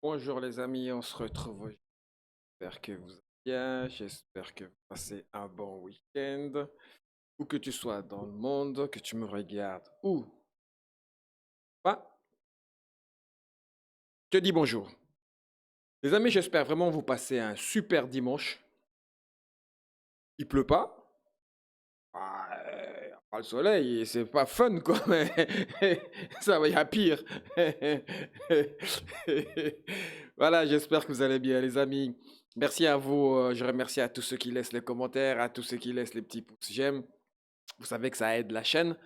Bonjour les amis, on se retrouve. J'espère que vous allez bien, j'espère que vous passez un bon week-end. Où que tu sois dans le monde, que tu me regardes ou pas, je te dis bonjour. Les amis, j'espère vraiment vous passer un super dimanche. Il pleut pas? Y a pas le soleil, et c'est pas fun quoi, mais ça va, y a pire. Voilà, j'espère que vous allez bien, les amis. Merci à vous, je remercie à tous ceux qui laissent les commentaires, à tous ceux qui laissent les petits pouces j'aime. Vous savez que ça aide la chaîne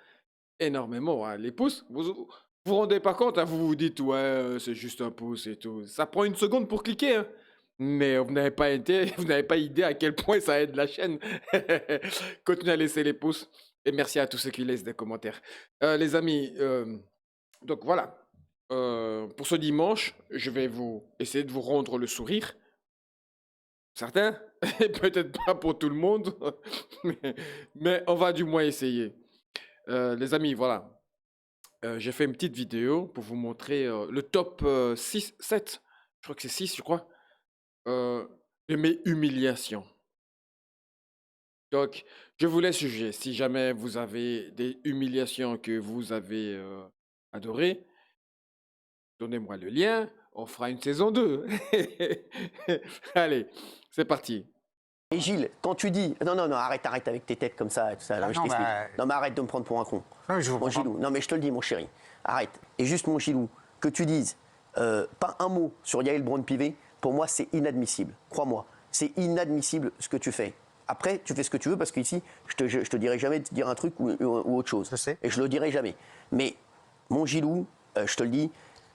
énormément, hein. Les pouces, vous vous rendez pas compte, hein, vous vous dites, ouais, c'est juste un pouce et tout. Ça prend une seconde pour cliquer, hein. Mais vous n'avez pas été, vous n'avez pas idée à quel point ça aide la chaîne. Continuez à laisser les pouces et merci à tous ceux qui laissent des commentaires. Les amis, donc voilà. Pour ce dimanche, je vais vous essayer de vous rendre le sourire. Certains, et peut-être pas pour tout le monde, mais on va du moins essayer. Les amis, voilà. J'ai fait une petite vidéo pour vous montrer le top 6, 7, je crois que c'est 6, je crois, de mes humiliations. Donc, je vous laisse juger. Si jamais vous avez des humiliations que vous avez adorées, donnez-moi le lien, on fera une saison 2. Allez, c'est parti. Et Gilles, quand tu dis... Non, non, non, arrête avec tes têtes comme ça, tout ça. Là, je non, t'explique. bah... Non, mais arrête de me prendre pour un con. Non, je vous Mon comprends. Gilou. Non, mais je te le dis, mon chéri. Arrête. Et juste, mon Gilou, que tu dises pas un mot sur Yael Braun-Pivet, pour moi, c'est inadmissible. Crois-moi. C'est inadmissible ce que tu fais. Après, tu fais ce que tu veux parce qu'ici, je te dirai jamais de dire un truc ou autre chose. Je sais. Et je le dirai jamais. Mais, mon Gilou, je te le dis,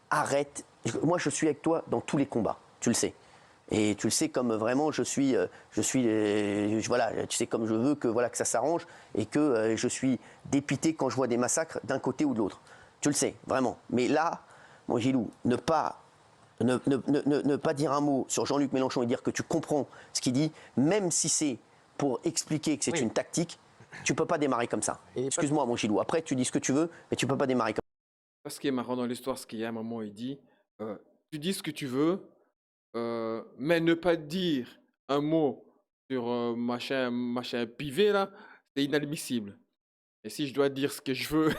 arrête. Moi, je suis avec toi dans tous les combats. Tu le sais. Et tu le sais comme vraiment voilà, tu sais comme je veux que voilà que ça s'arrange et que je suis dépité quand je vois des massacres d'un côté ou de l'autre. Tu le sais vraiment. Mais là, mon Gilou, ne pas dire un mot sur Jean-Luc Mélenchon et dire que tu comprends ce qu'il dit, même si c'est pour expliquer que c'est une tactique, tu peux pas démarrer comme ça. Excuse-moi, mon Gilou. Après, tu dis ce que tu veux, mais tu peux pas démarrer comme ça. Ce qui est marrant dans l'histoire, c'est qu'il y a un moment, il dit tu dis ce que tu veux, mais ne pas dire un mot sur machin pivé, là, c'est inadmissible. Et si je dois dire ce que je veux,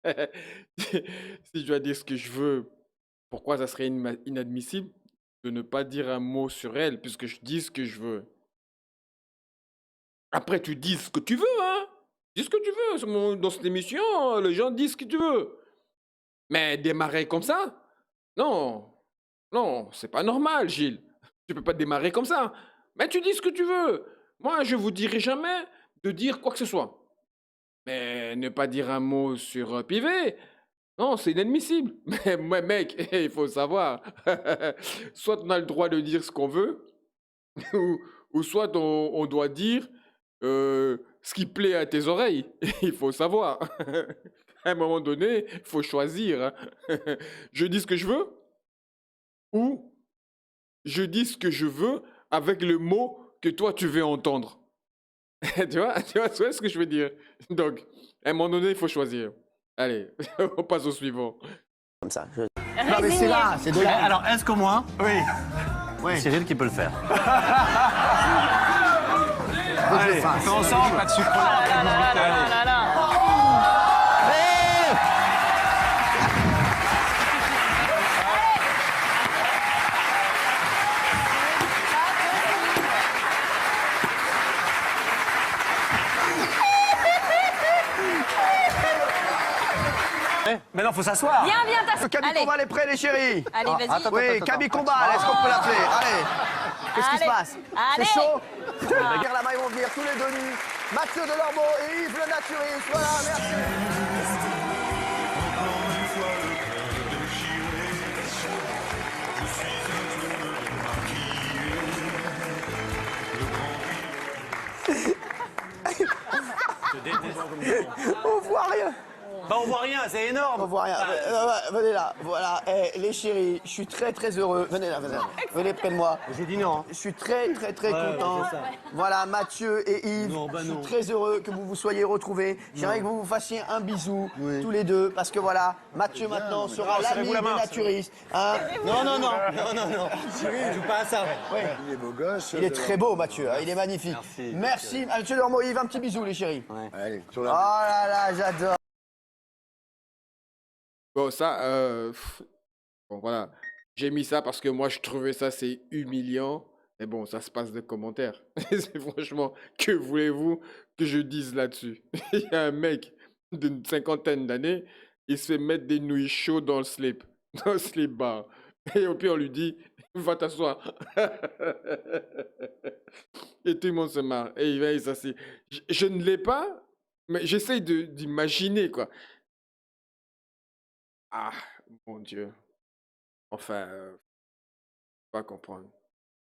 si je dois dire ce que je veux, pourquoi ça serait inadmissible de ne pas dire un mot sur elle, puisque je dis ce que je veux. Après, tu dis ce que tu veux, hein. Dis ce que tu veux. Dans cette émission, les gens disent ce que tu veux. Mais démarrer comme ça? Non. Non, c'est pas normal, Gilles. Tu peux pas démarrer comme ça. Mais tu dis ce que tu veux. Moi, je vous dirai jamais de dire quoi que ce soit. Mais ne pas dire un mot sur Pivet, non, c'est inadmissible. Mais mec, il faut savoir. Soit on a le droit de dire ce qu'on veut, ou soit on doit dire ce qui plaît à tes oreilles. Il faut savoir. À un moment donné, il faut choisir, hein. Je dis ce que je veux, ou je dis ce que je veux avec le mot que toi tu veux entendre. Tu vois ce que je veux dire? Donc, à un moment donné, il faut choisir. Allez, on passe au suivant. Comme ça. Non, mais c'est là, c'est de là. Alors, est-ce qu'au moins, Oui. Cyril qui peut le faire. allez, on fait ensemble, pas de sucre là. Maintenant, faut s'asseoir. Viens, t'as... Camille Allez, Combal est prêt, les chéris. allez, vas-y. attends. Oui, Camille Combal, est-ce qu'on peut l'appeler? Allez. Qu'est-ce qui se Allez. passe? Allez. C'est chaud? Regarde là-bas, ils vont venir tous les deux nus. Mathieu Delormeau et Yves Le Naturiste. Voilà, merci. On voit rien. Bah, on voit rien, c'est On énorme. voit rien. Venez là, voilà. Eh, les chéris, je suis très très heureux. Venez là, venez là. Venez près de moi. J'ai dit non. Je suis très très très Ouais, content. c'est ça. Voilà, Mathieu et Yves, Non, bah je suis non. très heureux que vous vous soyez retrouvés. J'aimerais que vous vous fassiez un bisou, tous les deux, parce que voilà, Mathieu maintenant sera l'ami serrez-vous la des main, naturistes. Hein. Non, non, non. Non. Chérie, joue pas à ça. Ouais. Il est beau gosse. Il est très beau, Mathieu. Hein, il est magnifique. Merci. Mathieu Dormo, Yves, un petit bisou, les chéris. Allez, sur Oh la... là là, j'adore. Bon, ça, bon, voilà. J'ai mis ça parce que moi, je trouvais ça, c'est humiliant. Mais bon, ça se passe de commentaires. C'est franchement, que voulez-vous que je dise là-dessus? Il y a un mec d'une cinquantaine d'années, il se fait mettre des nouilles chaudes dans le slip bar. Et puis on lui dit, va t'asseoir. Et tout le monde se marre. Et il va, il s'assied. Je ne l'ai pas, mais j'essaye d'imaginer, quoi. Ah, mon Dieu. Enfin, pas comprendre.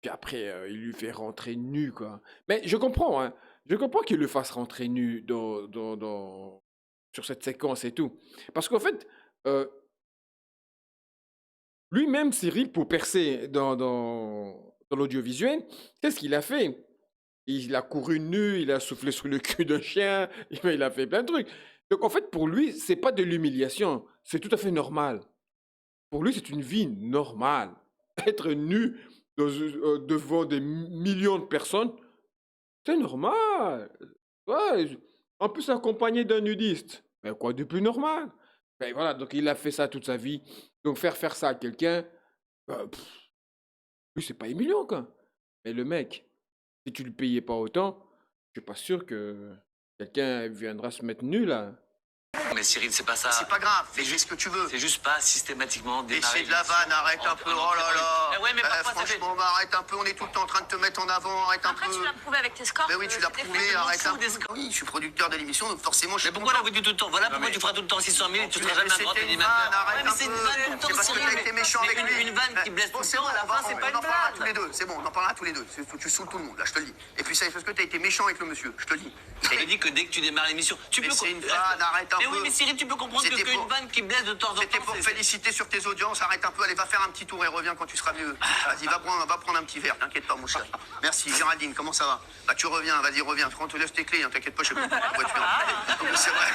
Puis après, il lui fait rentrer nu, quoi. Mais je comprends, hein. Je comprends qu'il le fasse rentrer nu sur cette séquence et tout. Parce qu'en fait, lui-même, Cyril, pour percer dans l'audiovisuel, c'est ce qu'il a fait. Il a couru nu, il a soufflé sur le cul d'un chien, il a fait plein de trucs. Donc en fait, pour lui, c'est pas de l'humiliation, c'est tout à fait normal. Pour lui, c'est une vie normale. Être nu devant des millions de personnes, c'est normal. Ouais, en plus, accompagné d'un nudiste. Mais quoi de plus normal? Ben voilà, donc il a fait ça toute sa vie. Donc faire ça à quelqu'un, lui, c'est pas humiliant, quoi. Mais le mec, si tu le payais pas autant, je suis pas sûr que quelqu'un viendra se mettre nu, là. Mais Cyril, c'est pas ça. C'est pas grave, fais ce que tu veux. C'est juste pas systématiquement Et démarrer. c'est de la vanne, arrête un peu. Oh là là. Eh ouais, mais parfois, ça fait- franchement, arrête un peu, on est tout le temps en train de te mettre en avant, arrête un Après, peu. tu l'as prouvé avec tes scores. Mais oui, tu l'as c'était prouvé, fait de arrête un dessous peu. des scores. Oui, je suis producteur de l'émission, donc forcément, je suis Mais pourquoi content. la vous dit tout le temps? Voilà pourquoi mais- tu feras tout le temps 600 000 et tu Mais seras jamais un grand c'était une animateur. vanne, arrête Ouais, mais un c'est une peu. vanne tout le C'est temps, parce que Cyril. t'as été méchant Mais avec lui. une vanne qui blesse tout Bon, le c'est temps, bon, à la fin, c'est pas on en une parlera vanne. tous les deux. C'est bon, on en parlera tous les deux. Tu saoules tout le monde, là, je te le dis. Et puis, c'est parce que t'as été méchant avec le monsieur, je te le dis. Je te dis que dès que tu démarres l'émission, tu Mais peux. c'est une vanne, arrête un Mais peu. oui, mais Cyril, tu peux comprendre C'était qu'une pour- vanne qui blesse de temps en temps. C'était pour féliciter sur tes audiences, arrête un peu, allez, va faire un petit tour et reviens quand tu seras mieux. Vas-y, va prendre un petit verre, t'inquiète pas, mon chéri. Merci, Géraldine, comment ça va? Bah, tu reviens, vas-y, reviens, on te laisse tes clés, hein, t'inquiète pas, je sais pas pourquoi tu viens. C'est vrai.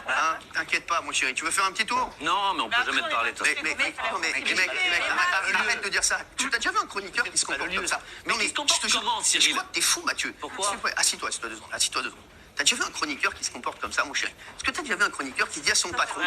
Hein, t'inquiète pas, mon chéri, tu veux faire un petit tour? Non, mais on peut jamais te parler de toi. Mais mec, arrête de dire ça. Tu as déjà vu un chroniqueur qui se comporte comme ça? Mais il se comporte comment, Cyril? Je crois que t'es fou, Mathieu. Pourquoi? Assis-toi 2 secondes, assis-toi 2 secondes. T'as déjà vu un chroniqueur qui se comporte comme ça, mon chéri? Est-ce que t'as déjà vu un chroniqueur qui dit à son patron,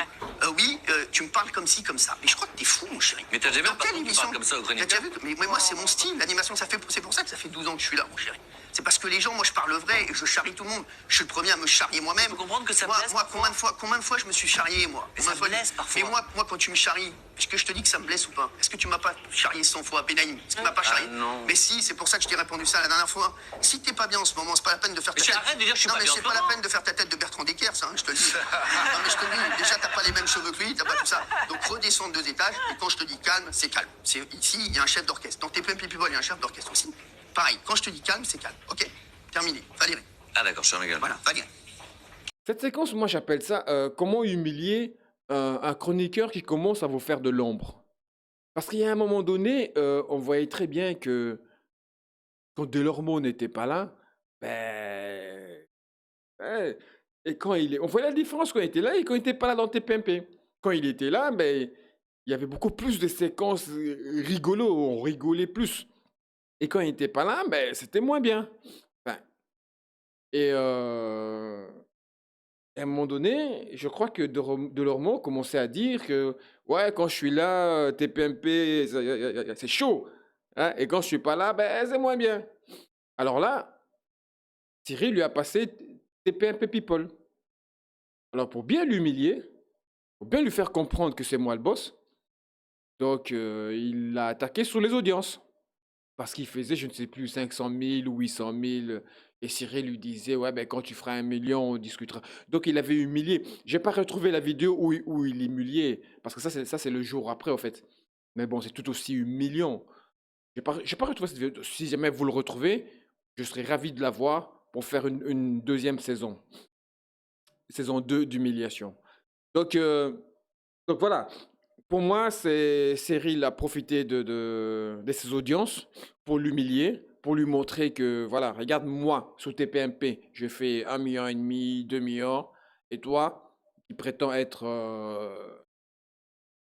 oui, tu me parles comme ci, comme ça? Mais je crois que t'es fou, mon chéri. Mais t'as déjà vu Dans un patron quelle qui émission parle comme ça au chroniqueur? T'as déjà vu? Mais moi, c'est mon style, l'animation, c'est pour ça que ça fait 12 ans que je suis là, mon chéri. C'est parce que les gens, moi, je parle vrai et je charrie tout le monde. Je suis le premier à me charrier moi-même. Faut comprendre que ça moi, blesse moi, parfois. combien de fois je me suis charrié, moi? Mais Combien ça de fois blesse parfois. Mais moi, quand tu me charries, est-ce que je te dis que ça me blesse ou pas? Est-ce que tu m'as pas charrié 100 fois, Benaïm? Est-ce que tu m'as pas charrié? non. Mais si, c'est pour ça que je t'ai répondu ça la dernière fois. Si t'es pas bien en ce moment, c'est pas la peine de faire Mais ta tête. arrête de dire que je suis non, pas mais bien en c'est ce pas la moment. peine de faire ta tête de Bertrand Decker, ça, hein, je te le dis. Non, mais je te le dis, déjà, t'as pas les mêmes cheveux que lui, t'as pas tout ça. Donc redescends de 2 étages, et quand je te dis calme, c'est calme. Ici, il y a un chef d'orchestre. Dans tes People, il y a un chef d'orchestre aussi. Pareil, quand je te dis calme, c'est calme. Ok, terminé. Valérie. Ah d'accord, je suis un mégal. Voilà, Valérie. Cette séquence, moi, j'appelle ça comment humilier un chroniqueur qui commence à vous faire de l'ombre. Parce qu'il y a un moment donné, on voyait très bien que quand Delormeau n'était pas là, ben, ouais, et quand il est, on voyait la différence quand il était là et quand il n'était pas là dans TPMP. Quand il était là, ben, il y avait beaucoup plus de séquences rigolos, on rigolait plus. Et quand il n'était pas là, ben, c'était moins bien. Enfin, et à un moment donné, je crois que Delormeau commençait à dire que ouais, quand je suis là, TPMP, c'est chaud. Hein, et quand je suis pas là, ben, c'est moins bien. Alors là, Thierry lui a passé TPMP People. Alors pour bien l'humilier, pour bien lui faire comprendre que c'est moi le boss, donc il l'a attaqué sur les audiences. Parce qu'il faisait, je ne sais plus, 500 000 ou 800 000. Et Cyril lui disait, ouais, ben, quand tu feras 1 million, on discutera. Donc, il avait humilié. Je n'ai pas retrouvé la vidéo où il humiliait. Parce que ça, c'est le jour après, en fait. Mais bon, c'est tout aussi humiliant. J'ai pas retrouvé cette vidéo. Si jamais vous le retrouvez, je serais ravi de la voir pour faire une deuxième saison. saison 2 d'humiliation. Donc, donc voilà. Pour moi, Cyril a profité de ses audiences pour l'humilier, pour lui montrer que, voilà, regarde moi, sous TPMP, je fais 1,5 million, 2 millions, et toi, qui prétends être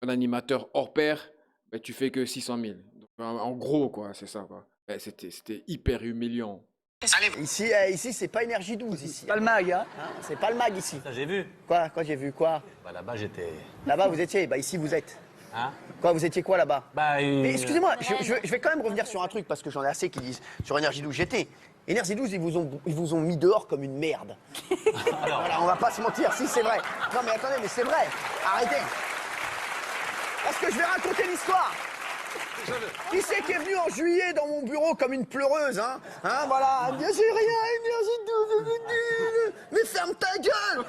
un animateur hors pair, ben, tu fais que 600 000. Donc, en gros, quoi, c'est ça, quoi. Ben, c'était hyper humiliant. Ici, c'est pas énergie 12 ici. Pas le mag, hein. C'est pas le mag ici. Ça, j'ai vu. Quoi j'ai vu quoi? Bah, là-bas, j'étais. Là-bas, vous étiez. Bah, ici, vous êtes. Hein? Quoi, vous étiez quoi là-bas? Bah, Mais excusez-moi, je vais quand même revenir sur un truc parce que j'en ai assez qui disent sur Énergie 12 j'étais. Énergie 12, ils vous ont mis dehors comme une merde. Voilà, on va pas se mentir, si c'est vrai. Non mais attendez, mais c'est vrai. Arrêtez. Parce que je vais raconter l'histoire. Qui c'est qui est venu en juillet dans mon bureau comme une pleureuse, hein? Hein, voilà. Elle me dit, j'ai rien, Énergie 12. Mais ferme ta gueule!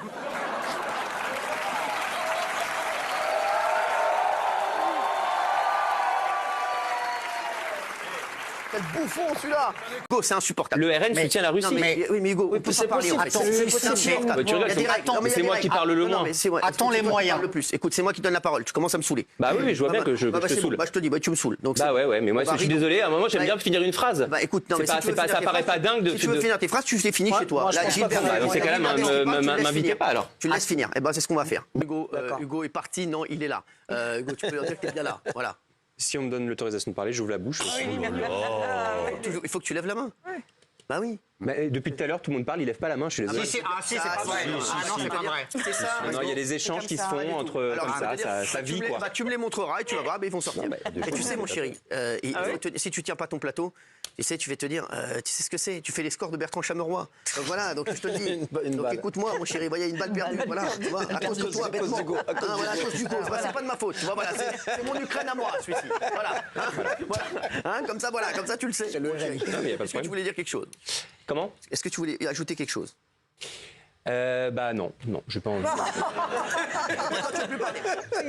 Quel bouffon celui-là! Hugo, c'est insupportable. Le RN soutient la Russie. Non, mais, oui, mais Hugo, on peut c'est pas parler. possible. en fait. Attends, C'est c'est insupportable. Bah, tu rigoles, Il y a des règles. Non, mais il y a c'est des moi règles. qui parle le Non, moins. mais c'est moi. Attends, les C'est toi qui moyens. parles le plus. Écoute, c'est moi qui donne la parole. Tu commences à me saouler. Bah oui, je vois bien que je te c'est bon. saoule. Bah, je te dis, bah, tu me saoules. Donc, Bah ouais, mais moi Bah, je suis Rigo. désolé, à un moment j'aime Ouais. bien finir une phrase. Bah écoute, non, mais C'est si pas- tu veux c'est pas- finir ça tes paraît phrases, pas dingue de- Si tu veux de- finir tes phrases, tu les finis Moi- chez toi. moi, je pense Gilles pas faire Bernard, ça. Dans ces cas-là, Gilles Bernard, tu le laisses m'invitez finir. pas alors. Tu le laisses finir. Et ben c'est ce qu'on va faire. D'accord. Hugo est parti. Non, il est là. Hugo, tu peux leur dire qu'il est bien là. Voilà. Si on me donne l'autorisation de parler, j'ouvre la bouche. Il faut que tu lèves la main. Bah oui. Mais depuis tout à l'heure, tout le monde parle, il lève pas la main, je suis désolé. c'est pas vrai. Ah non, c'est pas vrai. C'est ça. Non, il y a des échanges qui se font entre Alors, comme je veux dire, ça vit quoi. tu me les montreras et tu vas voir, mais ils vont sortir. Non, bah, Et tu sais, mon chéri, si tu tiens pas ton plateau, tu sais, tu vas te dire, tu sais ce que c'est, tu fais les scores de Bertrand Chameroy. Donc voilà, donc je te le dis. Donc écoute-moi, mon chéri, il y a une balle perdue, voilà, tu vois, à cause de toi, bêtement. Hein, voilà, à cause du goal. C'est pas de ma faute, tu vois, voilà, c'est mon Ukraine à moi, celui-ci. Voilà. Hein, comme ça, voilà, comme ça, tu le sais. mon chéri. Non, mais y a pas de Est-ce que tu problème. voulais dire quelque chose? Comment? Est-ce que tu voulais ajouter quelque chose? Bah non, j'ai pas envie.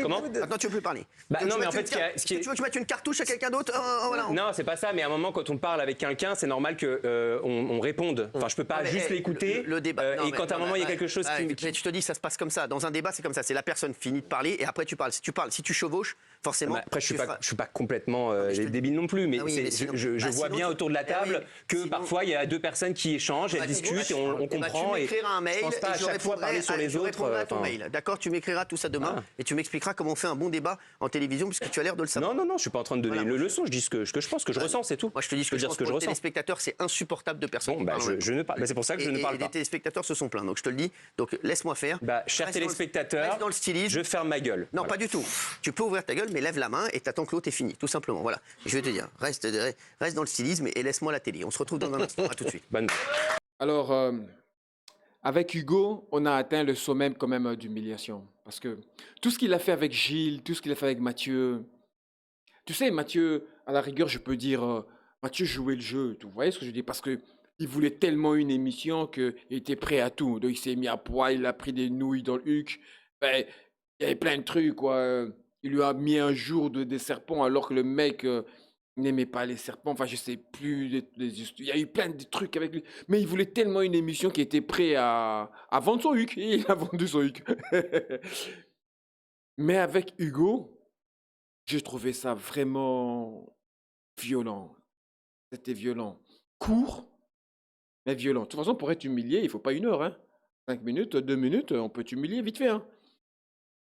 Comment? Maintenant, tu veux plus parler. Bah Tu veux non, mais en mettre fait, une ce qui est- Tu veux que je mette une cartouche à quelqu'un d'autre? Voilà. Non, c'est pas ça, mais à un moment, quand on parle avec quelqu'un, c'est normal que on réponde. Enfin, je peux pas Non, mais, juste l'écouter. le débat. Non, et mais- quand à un non, moment, il y a mais- quelque chose ouais, qui. mais je te dis, ça se passe comme ça. Dans un débat, c'est comme ça. C'est la personne finit de parler et après tu parles. Si tu chevauches, forcément. Après, je tu feras- suis pas complètement mais je te débile non plus, mais, Ah oui, mais sinon- je bah, vois sinon, bien tu- autour de la Eh oui, table que sinon- parfois il y a deux personnes qui échangent, elles Bah, tu discutent et on Eh ben, comprend. tu Et m'écriras un mail je pense pas à et je chaque fois répondrai parler sur les je autres. répondrai à ton enfin, mail. D'accord, tu m'écriras tout ça demain Ah. et tu m'expliqueras comment on fait un bon débat en télévision puisque tu as l'air de le savoir. Non, je suis pas en train de donner Voilà. une leçon, je dis ce que je pense, ce que je ressens, c'est tout. Moi, je te dis ce que je dire pense ce que je pour le ressens. téléspectateur, c'est insupportable de personnes. Bon, qui bah, parlent en même temps. je ne parle. Bah, c'est pour ça que je ne parle Et pas. les téléspectateurs se sont plaints, donc je te le dis. Donc laisse-moi faire. Bah, chers Reste dans le- téléspectateurs, reste dans le stylisme. je ferme ma gueule. Non, Voilà. pas du tout. Tu peux ouvrir ta gueule, mais lève la main et t'attends que l'autre est fini, tout simplement. Voilà. Je vais te dire, reste dans le stylisme et laisse-moi la télé. On se retrouve dans un instant. À tout de suite. Bonne- Alors, avec Hugo, on a atteint le sommet quand même d'humiliation. Parce que tout ce qu'il a fait avec Gilles, tout ce qu'il a fait avec Mathieu. Tu sais, Mathieu, à la rigueur, je peux dire, Mathieu jouait le jeu. Vous voyez ce que je dis? Parce que il voulait tellement une émission qu'il était prêt à tout. Donc, il s'est mis à poil, il a pris des nouilles dans le huc. Ben, il y avait plein de trucs, quoi. Il lui a mis un jour des serpents alors que le mec n'aimait pas les serpents. Enfin, je sais plus. Il y a eu plein de trucs avec lui. Mais il voulait tellement une émission qu'il était prêt à vendre son huc. Et il a vendu son huc. Mais avec Hugo, j'ai trouvé ça vraiment violent. C'était violent. Court, mais violent. De toute façon, pour être humilié, il faut pas 1 heure. Hein. 5 minutes, 2 minutes, on peut t'humilier vite fait. Hein.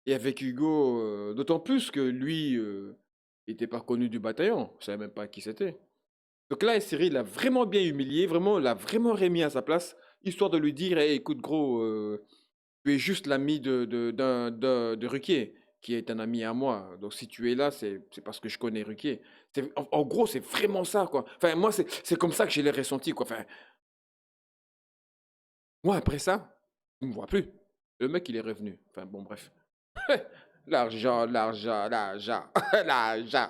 Et avec Hugo, d'autant plus que lui, il n'était pas connu du bataillon. Je savais même pas qui c'était. Donc là, Cyril l'a vraiment bien humilié, l'a vraiment remis à sa place, histoire de lui dire, hey, écoute gros, tu es juste l'ami de Ruquier, qui est un ami à moi. Donc si tu es là, c'est parce que je connais Ruquier. En gros, c'est vraiment ça, quoi. Enfin, moi, c'est comme ça que je l'ai ressenti, quoi. Enfin, moi, après ça, il ne me voit plus. Le mec, il est revenu. Enfin, bon, bref. L'argent, l'argent, l'argent, l'argent.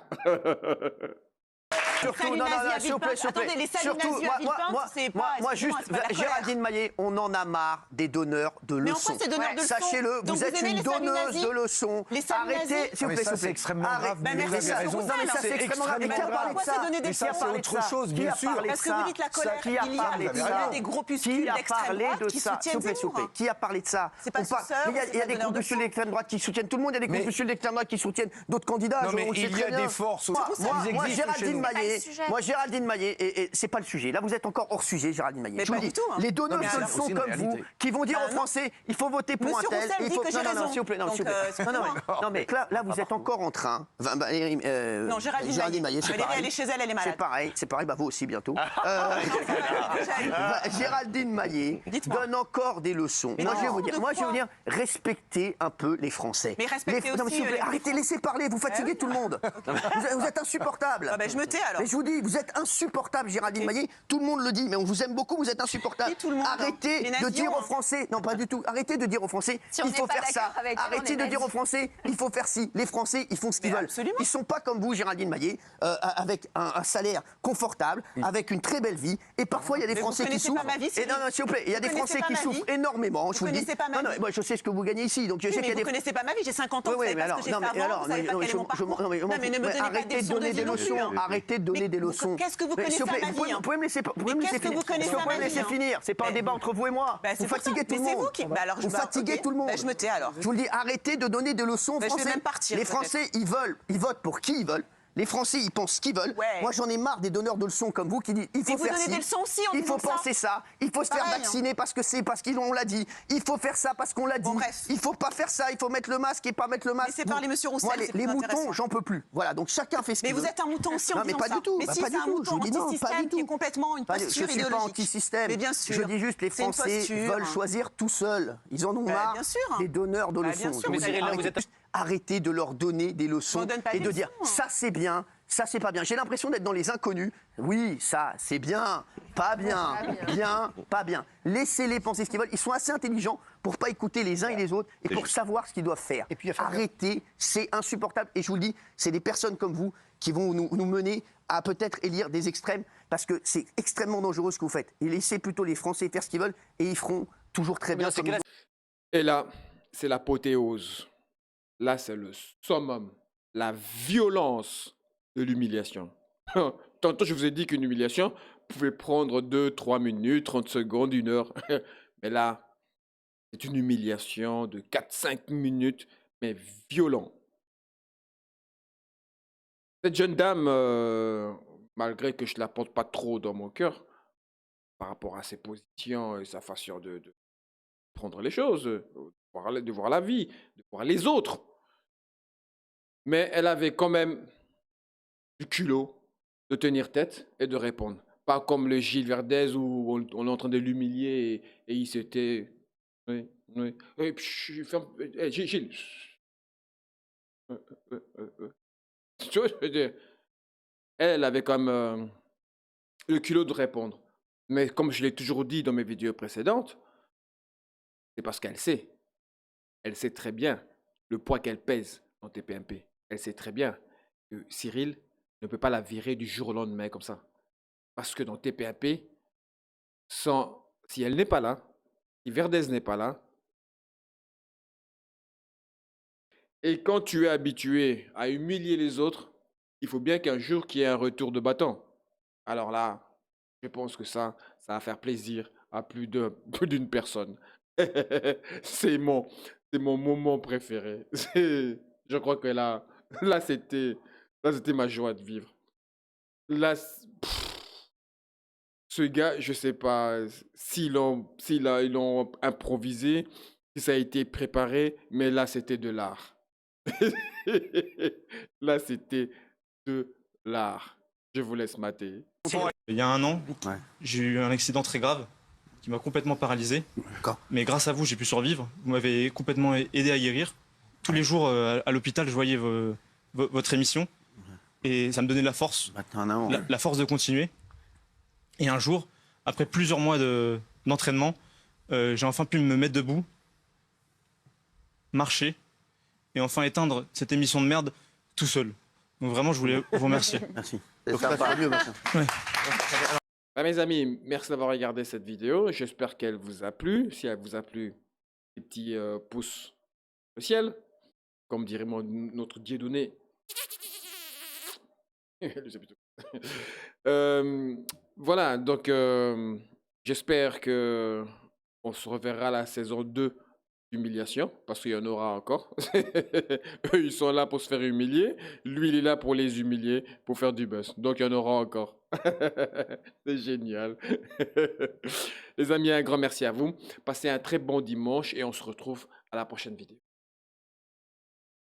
surtout, non, s'il vous plaît, s'il vous plaît. Attendez, les salles Surtout, nazies à Villepinte, c'est pas... moi, juste, excusez-moi, c'est pas la Géraldine colère. Maillet, on en a marre des donneurs de Mais en leçons. quoi c'est donneur de leçons? Sachez-le, Donc vous êtes aimez une les salles donneuse nazies? de leçons. Les salles Arrêtez, nazies? s'il vous plaît, s'il vous plaît. C'est extrêmement grave. Ben mais vous merci, avez c'est raison. pour ça, Non, mais ça, alors. c'est extrêmement grave. Mais qui a Pourquoi parlé de c'est ça? donner des Mais ça, leçons? c'est parlé de autre ça? chose, Qui bien a sûr. parlé de Parce que ça? vous dites la colère, Qui a il y a parlé de des ça? groupuscules Qui a d'extrême parlé droite de qui ça? S'il soutiennent vous plaît, s'il vous plaît. Zemmour. Qui a parlé de ça? C'est pas On parle- sœur, Mais c'est il y a pas des donneur de groupuscules leçons. d'extrême droite qui soutiennent tout le monde. Il y a des groupuscules d'extrême droite qui soutiennent d'autres candidats. Non, mais on sait il y très a bien. des forces Moi, aussi. moi, Ils existent chez Géraldine nous. Maillet, C'est pas le sujet. moi, Géraldine Maillet, et c'est pas le sujet. Là, vous êtes encore hors sujet, Géraldine Maillet. Mais Je vous pas dis, du tout, hein. les donneuses Non, mais de alors, leçons c'est une comme vous, réalité. qui vont dire Bah aux non. Français, il faut voter pour un Monsieur tel. Roussel il dit faut... que j'ai Non, raison. s'il vous plaît, non, Donc, s'il vous plaît. excusez-moi. Non, mais là, vous êtes encore en train. Non, Géraldine Maillet. c'est Valérie, pareil. elle est chez elle, elle est malade. C'est pareil, bah vous aussi bientôt. Déjà, Géraldine Maillet Dites-moi. donne encore des leçons. Mais Moi, non, je vais vous de dire, quoi respectez un peu les Français. Mais respectez Non, aussi, s'il vous plaît, les arrêtez, laissez parler, vous fatiguez oui. tout le monde. Vous êtes insupportable. Ah ben, je me tais, alors. Mais je vous dis, vous êtes insupportable, Géraldine Maillet. Tout le monde le dit, mais on vous aime beaucoup, vous êtes insupportable. Qui tout le monde, hein? Arrêtez Les de nazis, dire hein. aux Français, non pas du tout, arrêtez de dire aux Français, Si on il n'est faut pas faire ça. d'accord avec elle, on Arrêtez est de dire nazis. aux Français, il faut faire ci. Les Français, ils font ce qu'ils Mais veulent. absolument. Ils sont pas comme vous, Géraldine Maillet, avec un salaire confortable, avec une très belle vie. Et parfois, il y a des Mais vous Français qui connaissez souffrent. pas ma vie, Et Cyril. non, s'il vous plaît, il y a Vous des connaissez Français pas qui ma souffrent vie. énormément. Je vous le dis. connaissez pas ma Non, non, vie. moi, je sais ce que vous gagnez ici, donc je sais Oui, qu'il y mais a vous des. connaissez pas ma vie, j'ai 50 ans, vous savez pas ce que j'ai fait avant, vous savez pas quel est mon parcours. Non, mais ne me donnez pas arrêtez des de leçons de donner vie des non plus, leçons. hein. Arrêtez de donner Mais des leçons. qu'est-ce que vous Mais, s'il connaissez vous plaît, à ma vie, vous pouvez me laisser, qu'est-ce que vous connaissez à ma vie, laisser hein. finir. C'est pas un Mais- débat entre vous et moi. Bah, c'est Vous pour ça. fatiguez tout Mais le c'est monde. vous qui- bah, alors, Vous fatiguez ok. tout le monde. Bah, je me tais, alors. Je vous le dis, arrêtez de donner des leçons aux Bah, je vais Français. même partir, Les peut-être. Français, ils votent pour qui ils veulent. Les Français, ils pensent ce qu'ils veulent. Ouais. Moi, j'en ai marre des donneurs de leçons comme vous qui disent il faut Mais vous faire donnez ci, des leçons aussi en il faut disant ça. penser ça, il faut se faire Pareil, hein. vacciner parce qu'on l'a dit, il faut faire ça parce qu'on l'a dit, Bon, bref. il faut pas faire ça, il faut mettre le masque et pas mettre le masque. Laissez parler Monsieur Roussel, Moi, c'est les plus moutons, intéressant. j'en peux plus. Voilà, donc chacun fait ce Mais qu'il vous veut. êtes un mouton aussi en Non, mais disant pas ça. du tout. Mais Bah, si, pas c'est du un tout. mouton Je vous dis non, pas anti-système du qui est tout. complètement une Pas- posture je suis pas idéologique. anti-système. Mais bien sûr. Je dis juste les C'est une Français posture. veulent choisir tout seuls. Ils en ont Bah, marre bien sûr. des donneurs de Bah, leçons. bien sûr, Je vous mais dis, Cyril, là, vous êtes- arrêtez de leur donner des leçons On donne pas et des de dire leçons. ça c'est bien, ça c'est pas bien. J'ai l'impression d'être dans les inconnus. Oui, ça c'est bien, pas bien, bien, pas bien. Laissez-les penser ce qu'ils veulent. Ils sont assez intelligents pour pas écouter les uns et les autres et pour savoir ce qu'ils doivent faire. Et puis, il y a arrêtez, c'est insupportable. Et je vous le dis, c'est des personnes comme vous qui vont nous mener à peut-être élire des extrêmes parce que c'est extrêmement dangereux ce que vous faites. Et laissez plutôt les Français faire ce qu'ils veulent et ils feront toujours très bien. Comme vous. Et là, c'est l'apothéose. Là, c'est le summum, la violence de l'humiliation. Tantôt, je vous ai dit qu'une humiliation pouvait prendre 2, 3 minutes, 30 secondes, 1 heure. Mais là, c'est une humiliation de 4, 5 minutes, mais violent. Cette jeune dame, malgré que je ne la porte pas trop dans mon cœur, par rapport à ses positions et sa façon de prendre les choses, de voir la vie, de voir les autres. Mais elle avait quand même du culot de tenir tête et de répondre. Pas comme le Gilles Verdez où on est en train de l'humilier et il s'était... Oui, oui. Et puis, Gilles. Tu vois, je veux dire, elle avait quand même le culot de répondre. Mais comme je l'ai toujours dit dans mes vidéos précédentes, c'est parce qu'elle sait. Elle sait très bien le poids qu'elle pèse dans TPMP. Elle sait très bien que Cyril ne peut pas la virer du jour au lendemain comme ça. Parce que dans TPMP, si elle n'est pas là, si Verdez n'est pas là, et quand tu es habitué à humilier les autres, il faut bien qu'un jour qu'il y ait un retour de bâton. Alors là, je pense que ça va faire plaisir à plus d'une personne. C'est mon moment préféré. Je crois que là c'était ma joie de vivre. Là, ce gars, je sais pas ils l'ont improvisé, si ça a été préparé, mais là, c'était de l'art. Là, c'était de l'art. Je vous laisse mater. Il y a 1 an, j'ai eu un accident très grave qui m'a complètement paralysé. Mais grâce à vous, j'ai pu survivre. Vous m'avez complètement aidé à guérir. Tous les jours à l'hôpital, je voyais votre émission et ça me donnait la force, la force de continuer. Et un jour, après plusieurs mois d'entraînement, j'ai enfin pu me mettre debout, marcher et enfin éteindre cette émission de merde tout seul. Donc vraiment, je voulais vous remercier. Merci. C'est Donc là, ça sympa. va mieux maintenant. Ah, mes amis, merci d'avoir regardé cette vidéo. J'espère qu'elle vous a plu. Si elle vous a plu, des petits pouces au ciel, comme dirait notre Dieudonné. Lui, c'est plutôt- Voilà, donc j'espère que on se reverra la saison 2 d'humiliation, parce qu'il y en aura encore. Eux, ils sont là pour se faire humilier. Lui, il est là pour les humilier, pour faire du buzz. Donc, il y en aura encore. C'est génial. Les amis, un grand merci à vous. Passez un très bon dimanche et on se retrouve à la prochaine vidéo.